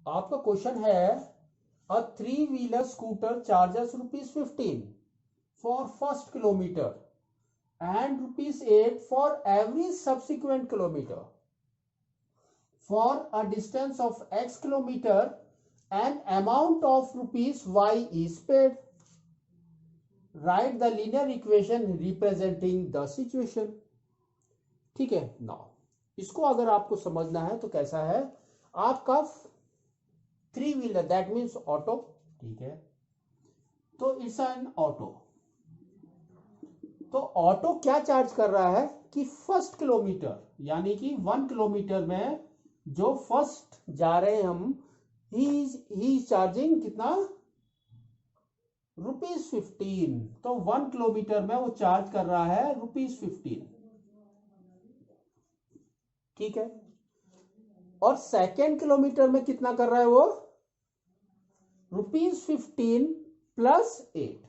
आपका क्वेश्चन है a three wheeler scooter charges ₹15 for first kilometre and ₹8 for every subsequent kilometer. For a distance of x kilometer, an amount of ₹y is paid. Write the linear equation representing the situation. ठीक है ना। इसको अगर आपको समझना है तो कैसा है, आपका three wheeler that means auto, ठीक है, तो इट्स एन ऑटो। तो ऑटो क्या चार्ज कर रहा है कि फर्स्ट किलोमीटर यानी कि 1 किलोमीटर में जो फर्स्ट जा रहे हैं हम, ही चार्जिंग कितना, ₹15। तो 1 किलोमीटर में वो चार्ज कर रहा है ₹15, ठीक है। और सेकेंड किलोमीटर में कितना कर रहा है वो, ₹15 प्लस 8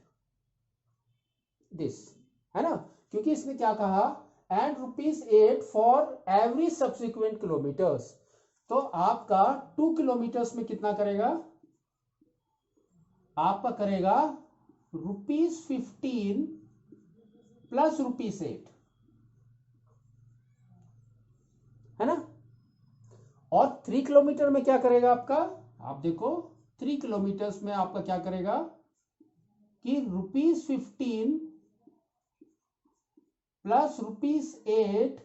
दिस, है ना, क्योंकि इसने क्या कहा, and ₹8 for every subsequent kilometres. तो आपका 2 किलोमीटर्स में कितना करेगा, आपका करेगा ₹15 प्लस ₹8, है ना। और 3 किलोमीटर में क्या करेगा आपका, आप देखो 3 किलोमीटर्स में आपका क्या करेगा कि ₹15 प्लस ₹8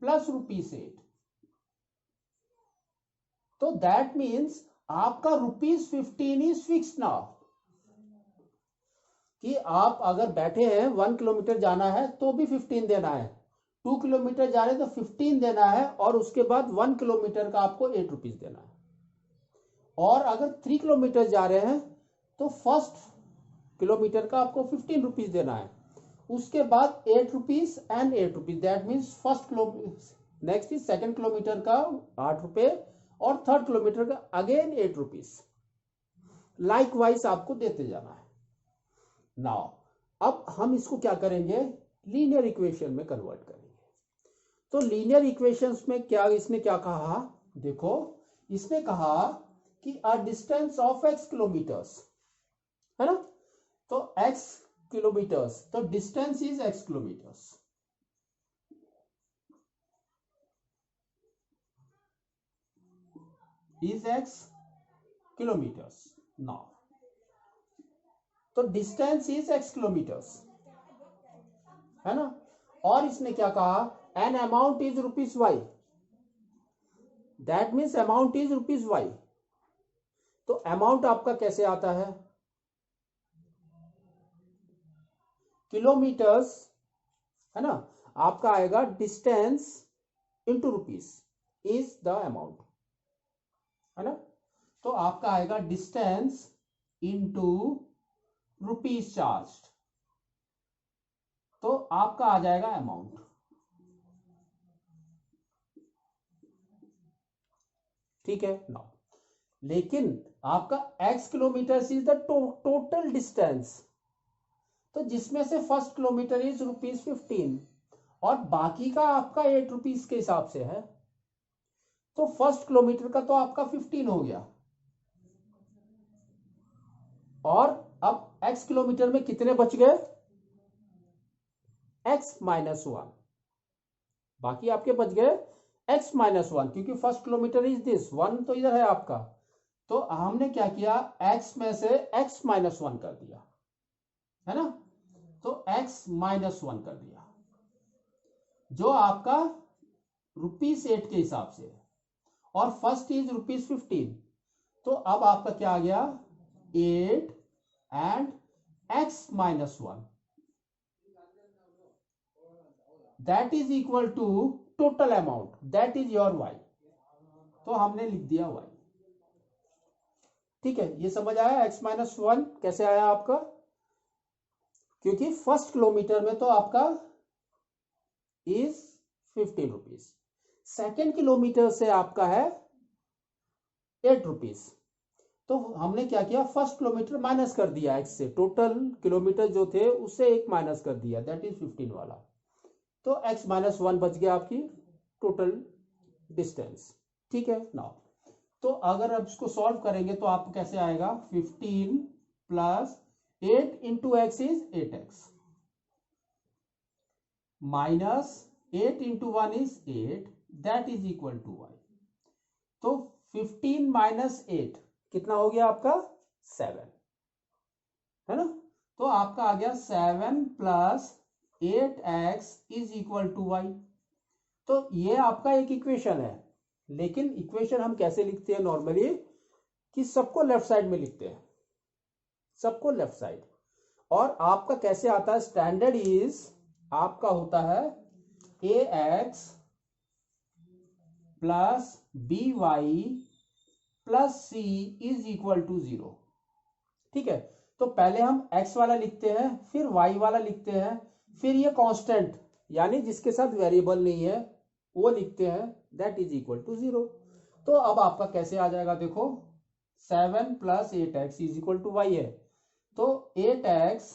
प्लस ₹8। तो दैट मीन्स आपका ₹15 इज फिक्स नाउ, कि आप अगर बैठे हैं 1 किलोमीटर जाना है तो भी 15 देना है, 2 किलोमीटर जा रहे हैं तो 15 देना है, और उसके बाद 1 किलोमीटर का आपको ₹8 देना है। और अगर 3 किलोमीटर जा रहे हैं तो फर्स्ट किलोमीटर का आपको ₹15 देना है, उसके बाद ₹8 and ₹8, that means first kilometre, next is second kilometre का ₹8 और थर्ड किलोमीटर का अगेन ₹8। लाइक वाइज आपको देते जाना है। नाउ अब हम इसको क्या करेंगे, लीनियर इक्वेशन में कन्वर्ट करेंगे। तो लीनियर इक्वेशंस में क्या इसने क्या कहा, देखो इसने कहा कि a distance of x kilometres, है ना, तो x किलोमीटर्स, तो distance is x kilometres, is x kilometres. Now तो डिस्टेंस इज x किलोमीटर्स, है ना। और इसने क्या कहा, an amount is ₹y, that means amount is ₹y। तो अमाउंट आपका कैसे आता है, किलोमीटर्स, है ना, आपका आएगा distance into rupees is the amount, है ना। तो आपका आएगा डिस्टेंस इंटू रुपीस चार्ज, तो आपका आ जाएगा अमाउंट, ठीक है ना। लेकिन आपका x kilometre is the total distance, तो जिसमें से फर्स्ट किलोमीटर इज ₹15 और बाकी का आपका ₹8 के हिसाब से है, तो फर्स्ट किलोमीटर का तो आपका 15 हो गया, और अब x किलोमीटर में कितने बच गए, x-1, बाकी आपके बच गए x-1, क्योंकि फर्स्ट किलोमीटर इज दिस 1, तो इधर है आपका। तो हमने क्या किया, x में से x-1 कर दिया, है ना, तो x-1 कर दिया, जो आपका ₹8 के हिसाब से है, और फर्स्ट इज ₹15। तो अब आपका क्या आ गया, 8 and x-1, that is equal to total amount, that is your y। तो हमने लिख दिया y, ठीक है। ये समझ आया, x-1 कैसे आया आपका, क्योंकि फर्स्ट किलोमीटर में तो आपका इज ₹15, सेकेंड किलोमीटर से आपका है ₹8। तो हमने क्या किया, फर्स्ट किलोमीटर माइनस कर दिया x से, टोटल किलोमीटर जो थे उससे एक माइनस कर दिया, दैट इज 15 वाला, तो x-1 बच गया आपकी टोटल डिस्टेंस, ठीक है। नाउ तो अगर आप इसको सॉल्व करेंगे तो आपको कैसे आएगा, 15 plus 8 into x is 8x minus 8 into 1 is 8, that is equal to y। तो 15 माइनस 8 कितना हो गया आपका, 7, है ना। तो आपका आ गया 7 plus 8x is equal to y। तो ये आपका एक इक्वेशन है, लेकिन इक्वेशन हम कैसे लिखते हैं नॉर्मली, कि सबको लेफ्ट साइड में लिखते हैं, सबको लेफ्ट साइड। और आपका कैसे आता है, स्टैंडर्ड इज आपका होता है ax plus by plus c is equal to 0। ठीक है, तो पहले हम x वाला लिखते हैं, फिर y वाला लिखते हैं, फिर ये कांस्टेंट यानी जिसके साथ वेरिएबल नहीं है वो लिखते हैं, दैट इज इक्वल टू 0। तो अब आपका कैसे आ जाएगा, देखो 7 plus 8x is equal to y है, तो 8x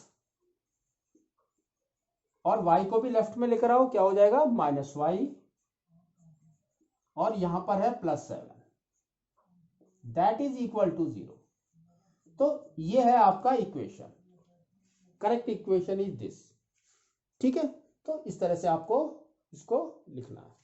और y को भी लेफ्ट में लेकर आओ, क्या हो जाएगा, माइनस y, और यहां पर है plus 7, that is equal to 0। तो ये है आपका equation, correct equation is this. ठीक है, तो इस तरह से आपको इसको लिखना है।